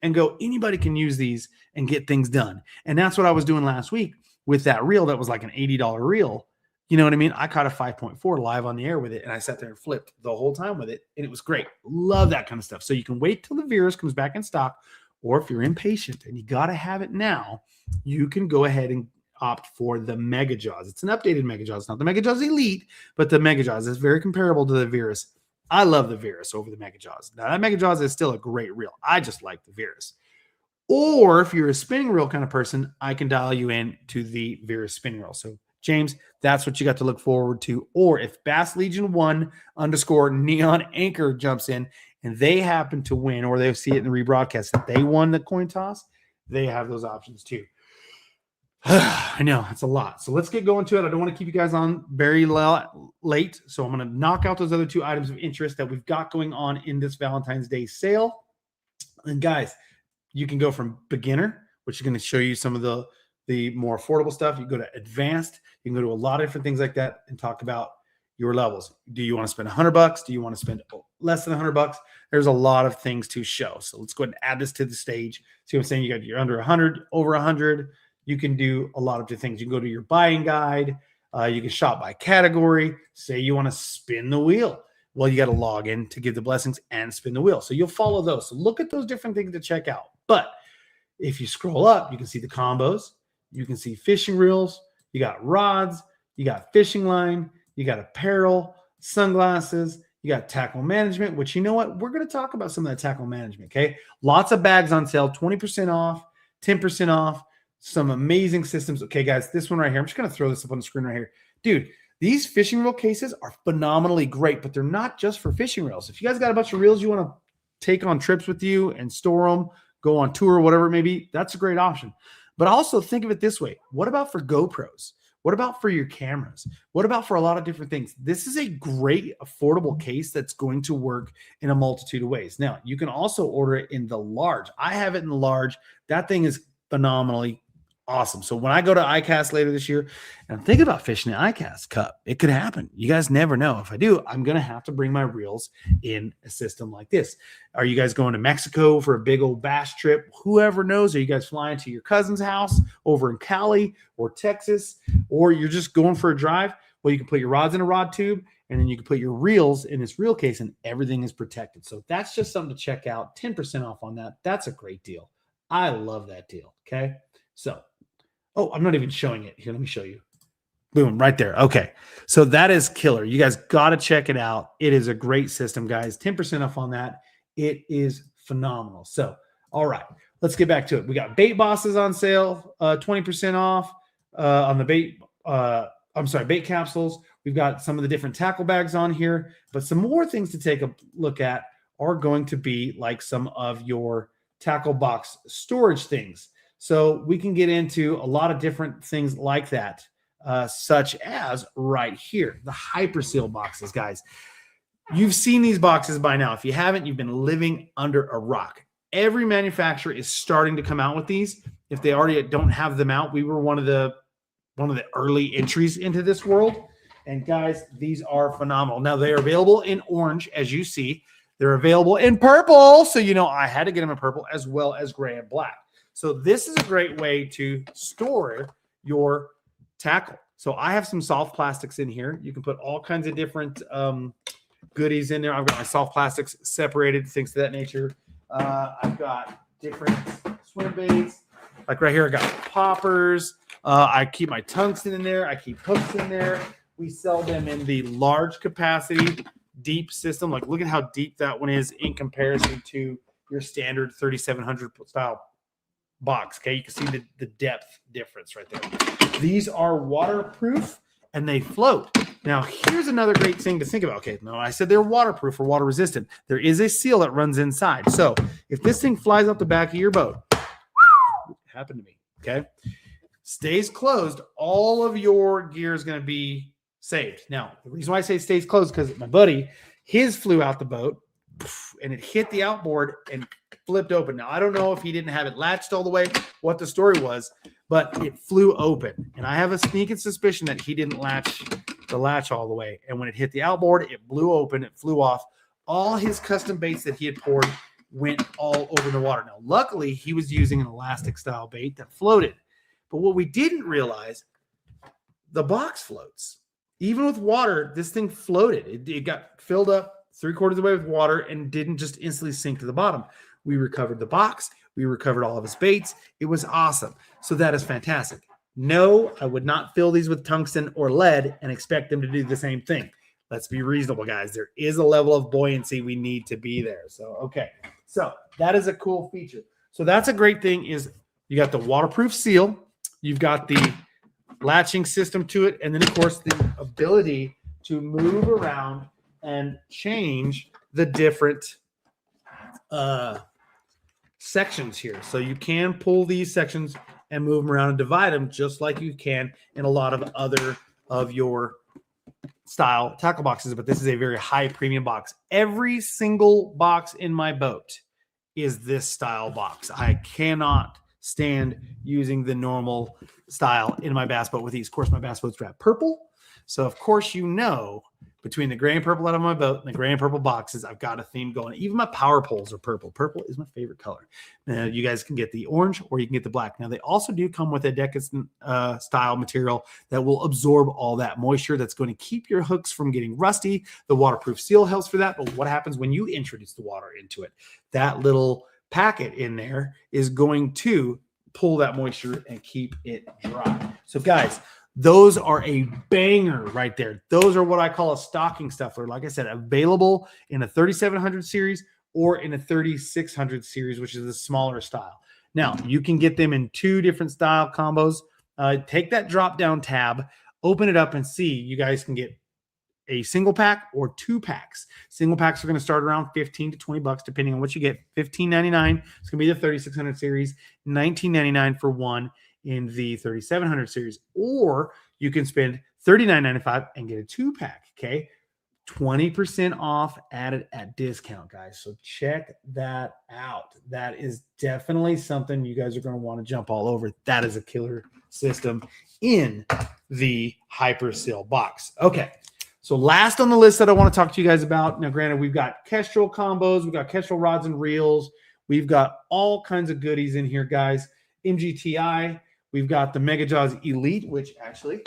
and go, anybody can use these and get things done. And that's what I was doing last week with that reel that was like an $80 reel. You know what I mean? I caught a 5.4 live on the air with it, and I sat there and flipped the whole time with it, and it was great. Love that kind of stuff. So you can wait till the Virus comes back in stock, or if you're impatient and you got to have it now, you can go ahead and opt for the Mega Jaws. It's an updated Mega Jaws. It's not the Mega Jaws Elite, but the Mega Jaws is very comparable to the Virus. I love the Virus over the Mega Jaws. Now, that Mega Jaws is still a great reel. I just like the Virus. Or if you're a spinning reel kind of person, I can dial you in to the Virus spinning reel. So James, that's what you got to look forward to. Or if Bass Legion 1_neon anchor jumps in and they happen to win, or they see it in the rebroadcast that they won the coin toss, they have those options too. I know it's a lot. So let's get going to it. I don't want to keep you guys on very late. So I'm going to knock out those other two items of interest that we've got going on in this Valentine's Day sale. And guys, you can go from beginner, which is going to show you some of the more affordable stuff. You go to advanced. You can go to a lot of different things like that and talk about your levels. Do you want to spend $100? Do you want to spend less than $100? There's a lot of things to show. So let's go ahead and add this to the stage. See what I'm saying? You're under 100, over 100. You can do a lot of different things. You can go to your buying guide. You can shop by category. Say you want to spin the wheel. Well, you got to log in to give the blessings and spin the wheel. So you'll follow those. So look at those different things to check out. But if you scroll up, you can see the combos. You can see fishing reels. You got rods. You got fishing line. You got apparel, sunglasses. You got tackle management, which you know what? We're going to talk about some of that tackle management, okay? Lots of bags on sale, 20% off, 10% off, some amazing systems. Okay, guys, this one right here, I'm just going to throw this up on the screen right here. Dude, these fishing reel cases are phenomenally great, but they're not just for fishing reels. If you guys got a bunch of reels you want to take on trips with you and store them, go on tour or whatever it may be, that's a great option. But also think of it this way. What about for GoPros? What about for your cameras? What about for a lot of different things? This is a great affordable case that's going to work in a multitude of ways. Now, you can also order it in the large. I have it in the large. That thing is phenomenally awesome. So when I go to ICAST later this year, and I'm thinking about fishing the ICAST Cup, it could happen. You guys never know. If I do, I'm going to have to bring my reels in a system like this. Are you guys going to Mexico for a big old bass trip? Whoever knows. Are you guys flying to your cousin's house over in Cali or Texas, or you're just going for a drive? Well, you can put your rods in a rod tube, and then you can put your reels in this reel case, and everything is protected. So that's just something to check out. 10% off on that. That's a great deal. I love that deal. Okay. So, oh, I'm not even showing it. Here, let me show you. Boom, right there. Okay. So that is killer. You guys got to check it out. It is a great system, guys. 10% off on that. It is phenomenal. So, all right, let's get back to it. We got bait bosses on sale, 20% off on the bait capsules. We've got some of the different tackle bags on here, but some more things to take a look at are going to be like some of your tackle box storage things. So we can get into a lot of different things like that, such as right here, the HyperSeal boxes, guys. You've seen these boxes by now. If you haven't, you've been living under a rock. Every manufacturer is starting to come out with these. If they already don't have them out, we were one of the early entries into this world. And guys, these are phenomenal. Now they are available in orange, as you see. They're available in purple. So, you know, I had to get them in purple as well as gray and black. So this is a great way to store your tackle. So I have some soft plastics in here. You can put all kinds of different goodies in there. I've got my soft plastics separated, things of that nature. I've got different swim baits. Like right here, I got poppers. I keep my tungsten in there. I keep hooks in there. We sell them in the large capacity deep system. Like, look at how deep that one is in comparison to your standard 3700 style box. Okay, you can see the depth difference right there. These are waterproof and they float. Now, here's another great thing to think about. Okay, no, I said they're waterproof or water resistant. There is a seal that runs inside. So if this thing flies out the back of your boat, happened to me, okay, stays closed, all of your gear is going to be saved. Now, the reason why I say stays closed is because my buddy, his flew out the boat and it hit the outboard and flipped open. Now, I don't know if he didn't have it latched all the way, what the story was, but it flew open. And I have a sneaking suspicion that he didn't latch the latch all the way. And when it hit the outboard, it blew open, it flew off. All his custom baits that he had poured went all over the water. Now, luckily, he was using an elastic style bait that floated. But what we didn't realize, the box floats. Even with water, this thing floated. It got filled up 3/4 of the way with water and didn't just instantly sink to the bottom. We recovered the box. We recovered all of his baits. It was awesome. So that is fantastic. No, I would not fill these with tungsten or lead and expect them to do the same thing. Let's be reasonable, guys. There is a level of buoyancy we need to be there. So, okay. So that is a cool feature. So that's a great thing is you got the waterproof seal. You've got the latching system to it. And then, of course, the ability to move around and change the different sections here. So you can pull these sections and move them around and divide them just like you can in a lot of other of your style tackle boxes. But this is a very high premium box. Every single box in my boat is this style box. I cannot stand using the normal style in my bass boat with these. Of course, my bass boat's wrapped purple. So, of course, you know, between the gray and purple out of my boat and the gray and purple boxes, I've got a theme going. Even my power poles are purple. Purple is my favorite color. Now, you guys can get the orange or you can get the black. Now, they also do come with a Deca style material that will absorb all that moisture. That's going to keep your hooks from getting rusty. The waterproof seal helps for that. But what happens when you introduce the water into it? That little packet in there is going to pull that moisture and keep it dry. So, guys, those are a banger right there. Those are what I call a stocking stuffer. Like I said, available in a 3700 series or in a 3600 series, which is the smaller style. Now, you can get them in 2 different style combos. Take that drop-down tab, open it up and see. You guys can get a single pack or 2 packs. Single packs are going to start around 15 to 20 bucks, depending on what you get. $15.99. It's going to be the 3600 series, $19.99 for one in the 3700 series. Or you can spend $39.95 and get a 2 pack. Okay. 20% off added at discount, guys. So check that out. That is definitely something you guys are going to want to jump all over. That is a killer system in the HyperSeal box. Okay. So last on the list that I want to talk to you guys about. Now, granted, we've got Kestrel combos. We've got Kestrel rods and reels. We've got all kinds of goodies in here, guys. MGTI. We've got the Mega Jaws Elite, which actually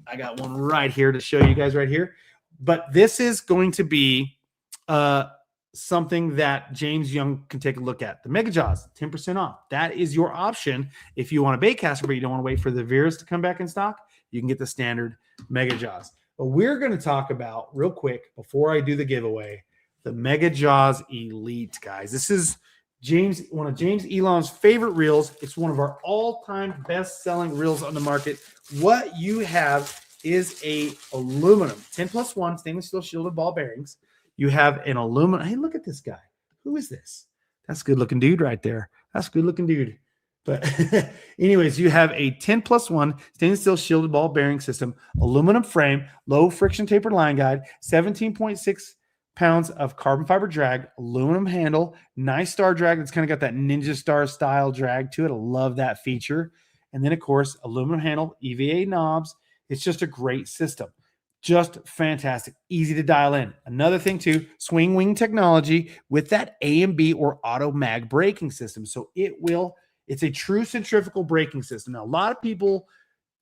I got one right here to show you guys right here. But this is going to be something that James Young can take a look at. The Mega Jaws, 10% off. That is your option if you want a bait caster, but you don't want to wait for the Veers to come back in stock. You can get the standard Mega Jaws. But we're going to talk about, real quick, before I do the giveaway, the Mega Jaws Elite, guys. This is one of James Elon's favorite reels. It's one of our all-time best-selling reels on the market. What you have is a aluminum 10+1 stainless steel shielded ball bearings. You have an aluminum. Hey, look at this guy. Who is this? That's a good looking dude right there. That's a good looking dude. But anyways, you have a 10+1 stainless steel shielded ball bearing system, aluminum frame, low friction tapered line guide, 17.6 pounds of carbon fiber drag, aluminum handle, nice star drag. That's kind of got that Ninja Star style drag to it. I love that feature. And then of course, aluminum handle, EVA knobs. It's just a great system. Just fantastic. Easy to dial in. Another thing too, swing wing technology with that A and B or auto mag braking system. So it's a true centrifugal braking system. Now, a lot of people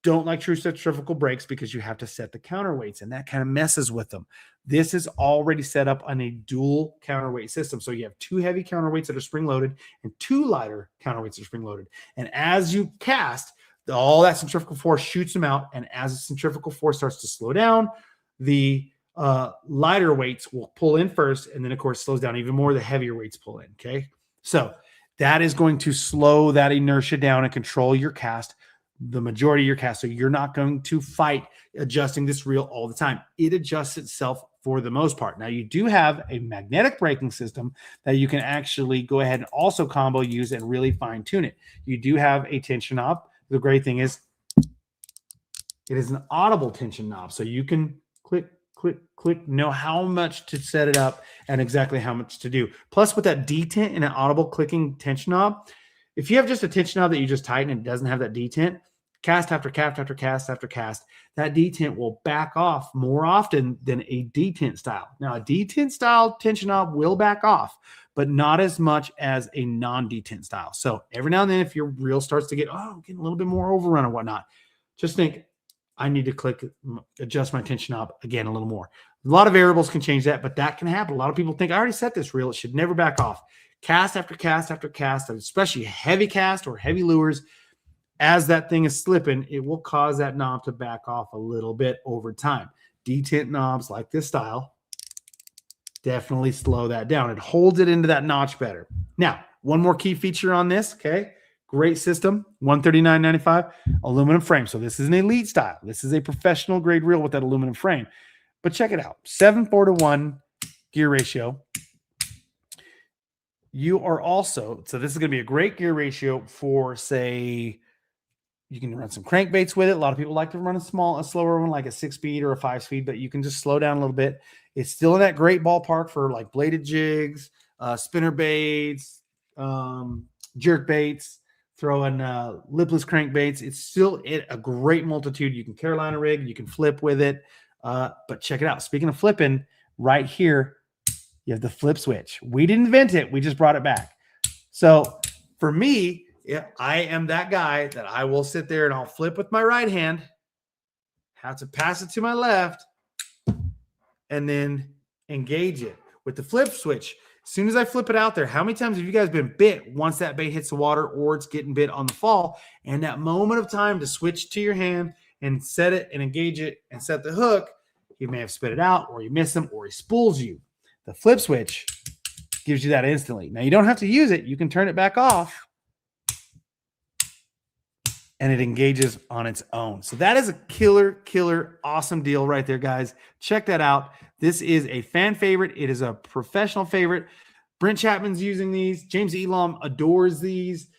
don't like true centrifugal brakes because you have to set the counterweights and that kind of messes with them. This is already set up on a dual counterweight system. So you have 2 heavy counterweights that are spring loaded and 2 lighter counterweights that are spring loaded. And as you cast, all that centrifugal force shoots them out, and as the centrifugal force starts to slow down, the lighter weights will pull in first, and then, of course, slows down even more. The heavier weights pull in, okay? So that is going to slow that inertia down and control your cast, the majority of your cast, so you're not going to fight adjusting this reel all the time. It adjusts itself for the most part. Now, you do have a magnetic braking system that you can actually go ahead and also combo use and really fine-tune it. You do have a tension knob. The great thing is it is an audible tension knob. So you can click, click, click, know how much to set it up and exactly how much to do. Plus with that detent and an audible clicking tension knob, if you have just a tension knob that you just tighten and it doesn't have that detent, cast after cast after cast after cast, that detent will back off more often than a detent style. Now, a detent style tension knob will back off, but not as much as a non-detent style. So every now and then, if your reel starts to getting a little bit more overrun or whatnot, just think, I need to adjust my tension knob again a little more. A lot of variables can change that, but that can happen. A lot of people think, I already set this reel. It should never back off. Cast after cast after cast, especially heavy cast or heavy lures, as that thing is slipping, it will cause that knob to back off a little bit over time. Detent knobs like this style definitely slow that down. It holds it into that notch better. Now, one more key feature on this, okay? Great system, $139.95, aluminum frame. So this is an elite style. This is a professional grade reel with that aluminum frame. But check it out, 7:4-to-1 gear ratio. You are also, so this is going to be a great gear ratio for, say, you can run some crankbaits with it. A lot of people like to run a slower one, like a 6-speed or a 5-speed, but you can just slow down a little bit. It's still in that great ballpark for like bladed jigs, spinner baits, jerk baits, throwing lipless crankbaits. It's still a great multitude. You can Carolina rig, you can flip with it. But check it out. Speaking of flipping, right here, you have the flip switch. We didn't invent it. We just brought it back. So for me, I am that guy that I will sit there and I'll flip with my right hand, have to pass it to my left, and then engage it. With the flip switch, as soon as I flip it out there, how many times have you guys been bit once that bait hits the water or it's getting bit on the fall? And that moment of time to switch to your hand and set it and engage it and set the hook, you may have spit it out or you miss him or he spools you. The flip switch gives you that instantly. Now, you don't have to use it. You can turn it back off. and it engages on its own. So that is a killer, awesome deal right there, guys. Check that out. This is a fan favorite. It is a professional favorite. Brent Chapman's using these. James Elam adores these.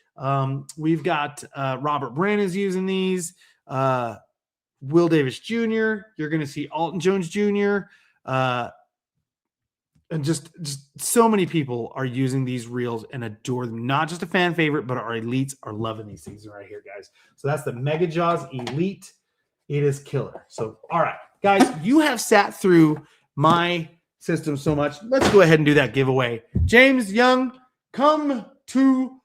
We've got Robert Brand is using these. Will Davis Jr. You're going to see Alton Jones Jr. And just so many people are using these reels and adore them. Not just a fan favorite, but our elites are loving these things right here, guys. So that's the Mega Jaws Elite. It is killer. So, all right, guys, you have sat through my system so much. Let's go ahead and do that giveaway. James Young, come to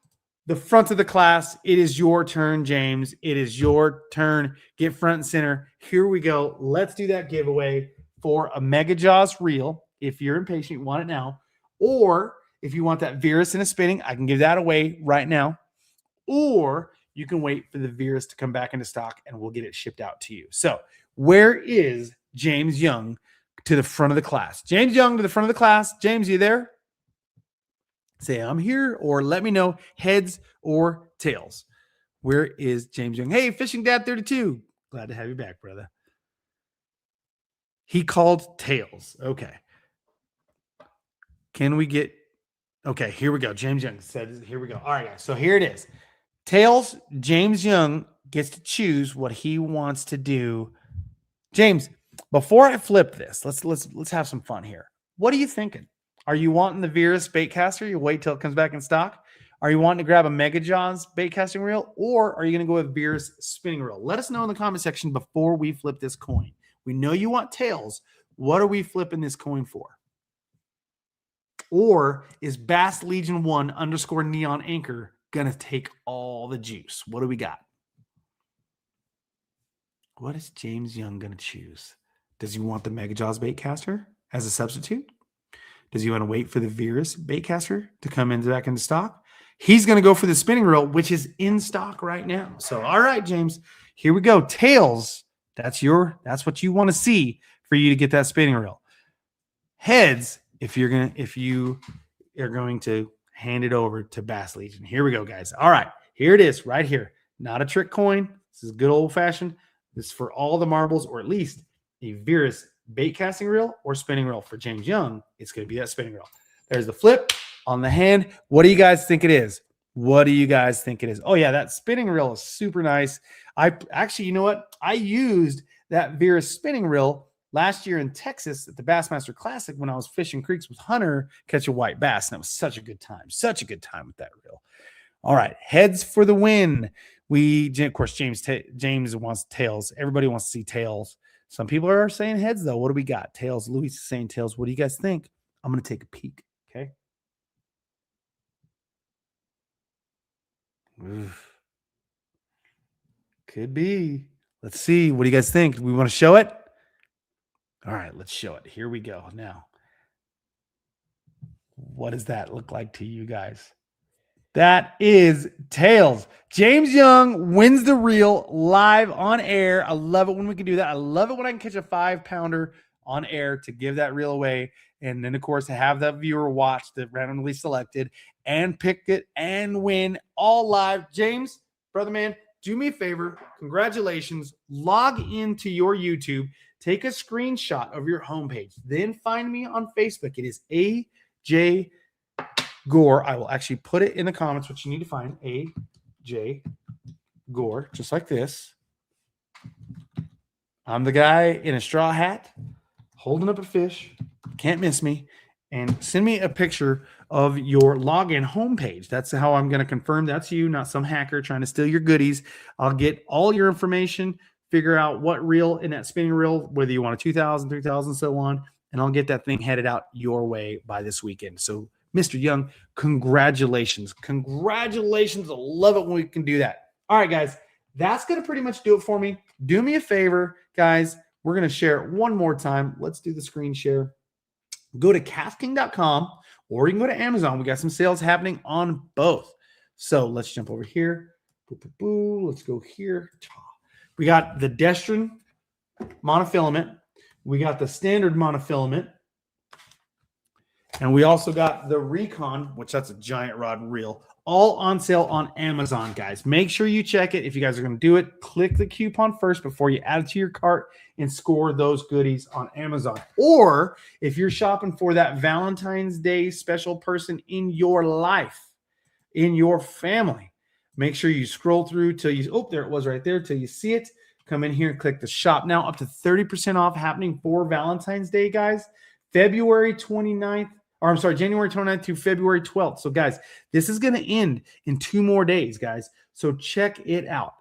the front of the class. It is your turn, James. It is your turn. Get front and center. Here we go. Let's do that giveaway for a Mega Jaws reel. If you're impatient, you want it now. Or if you want that Virus and a spinning, I can give that away right now. Or you can wait for the Virus to come back into stock and we'll get it shipped out to you. So where is James Young to the front of the class? James Young to the front of the class. James, you there? Say I'm here, or let me know, heads or tails. Where is James Young? Hey, Fishing Dad 32. Glad to have you back, brother. He called tails. Okay. Can we get, okay, here we go. James Young said, here we go. All right, guys. So here it is. Tails, James Young gets to choose what he wants to do. James, before I flip this, let's have some fun here. What are you thinking? Are you wanting the Virus baitcaster? You wait till it comes back in stock? Are you wanting to grab a Mega Jaws baitcasting reel? Or are you going to go with Virus spinning reel? Let us know in the comment section before we flip this coin. We know you want tails. What are we flipping this coin for? Or is Bass Legion 1 _ Neon Anchor going to take all the juice? What do we got? What is James Young going to choose? Does he want the Mega Jaws baitcaster as a substitute? Does he want to wait for the Virus baitcaster to come back into stock? He's going to go for the spinning reel, which is in stock right now. So, all right, James, here we go. Tails, that's what you want to see for you to get that spinning reel. Heads, if you are going to hand it over to Bass Legion. Here we go, guys. All right, here it is right here. Not a trick coin. This is good old-fashioned. This is for all the marbles, or at least a Virus bait casting reel or spinning reel. For James Young, it's going to be that spinning reel. There's the flip on the hand. What do you guys think it is? What do you guys think it is? Oh, yeah, that spinning reel is super nice. You know what? I used that Virus spinning reel last year in Texas at the Bassmaster Classic when I was fishing creeks with Hunter, catch a white bass. And that was such a good time. Such a good time with that reel. All right. Heads for the win. Of course, James wants tails. Everybody wants to see tails. Some people are saying heads, though. What do we got? Tails. Louis is saying tails. What do you guys think? I'm going to take a peek. Okay. Oof. Could be. Let's see. What do you guys think? Do we want to show it? All right, let's show it. Here we go. Now, what does that look like to you guys? That is tails. James Young wins the reel live on air. I love it when we can do that. I love it when I can catch a 5-pounder on air to give that reel away. And then, of course, to have that viewer watch the randomly selected and pick it and win all live. James, brother man, do me a favor. Congratulations. Log into your YouTube. Take a screenshot of your homepage. Then find me on Facebook. It is AJ Gore. I will actually put it in the comments, what you need to find. AJ Gore, just like this. I'm the guy in a straw hat holding up a fish. Can't miss me. And send me a picture of your login homepage. That's how I'm going to confirm that's you, not some hacker trying to steal your goodies. I'll get all your information, figure out what reel in that spinning reel, whether you want a 2,000, 3,000, so on, and I'll get that thing headed out your way by this weekend. So, Mr. Young, congratulations. Congratulations. I love it when we can do that. All right, guys, that's going to pretty much do it for me. Do me a favor, guys. We're going to share it one more time. Let's do the screen share. Go to KastKing.com, or you can go to Amazon. We got some sales happening on both. So let's jump over here. Let's go here. We got the Destron monofilament. We got the standard monofilament. And we also got the Recon, which that's a giant rod reel. all on sale on Amazon, guys. Make sure you check it. If you guys are going to do it, click the coupon first before you add it to your cart and score those goodies on Amazon. Or if you're shopping for that Valentine's Day special person in your life, in your family, make sure you scroll through till you, oh, there it was right there, till you see it. Come in here and click the shop now. Up to 30% off happening for Valentine's Day, guys. January 29th through February 12th. So, guys, this is going to end in 2 more days, guys. So check it out.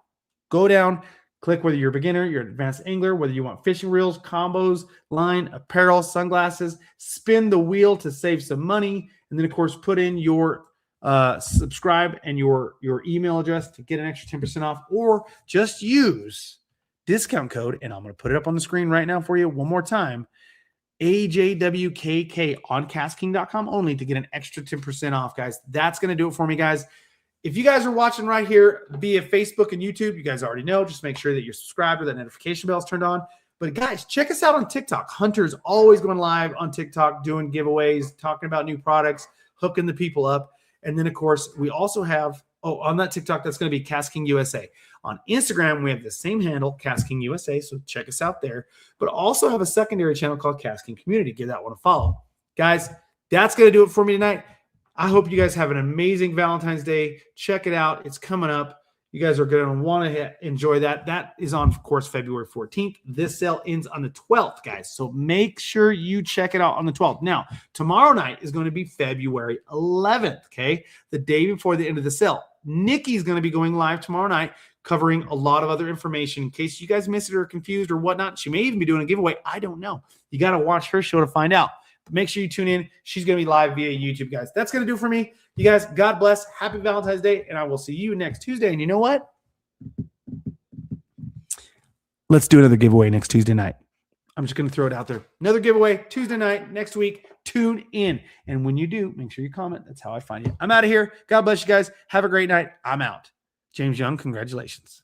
Go down, click whether you're a beginner, you're an advanced angler, whether you want fishing reels, combos, line, apparel, sunglasses. Spin the wheel to save some money. And then, of course, put in your subscribe and your email address to get an extra 10% off, or just use discount code, and I'm going to put it up on the screen right now for you one more time, AJWKK on KastKing.com only to get an extra 10% off, guys. That's going to do it for me, guys. If you guys are watching right here via Facebook and YouTube, you guys already know. Just make sure that you're subscribed or that notification bell is turned on. But, guys, check us out on TikTok. Hunter's always going live on TikTok, doing giveaways, talking about new products, hooking the people up. And then, of course, we also have, on that TikTok, that's going to be KastKing USA. On Instagram, we have the same handle, KastKing USA, so check us out there. But also have a secondary channel called KastKing Community. Give that one a follow. Guys, that's going to do it for me tonight. I hope you guys have an amazing Valentine's Day. Check it out. It's coming up. You guys are going to want to enjoy that. That is on, of course, February 14th. This sale ends on the 12th, guys. So make sure you check it out on the 12th. Now, tomorrow night is going to be February 11th, okay? The day before the end of the sale. Nikki's going to be going live tomorrow night, covering a lot of other information in case you guys missed it or confused or whatnot. She may even be doing a giveaway. I don't know. You got to watch her show to find out. But make sure you tune in. She's going to be live via YouTube, guys. That's going to do it for me. You guys, God bless. Happy Valentine's Day, and I will see you next Tuesday. And you know what? Let's do another giveaway next Tuesday night. I'm just going to throw it out there. Another giveaway Tuesday night next week. Tune in. And when you do, make sure you comment. That's how I find you. I'm out of here. God bless you guys. Have a great night. I'm out. James Young, congratulations.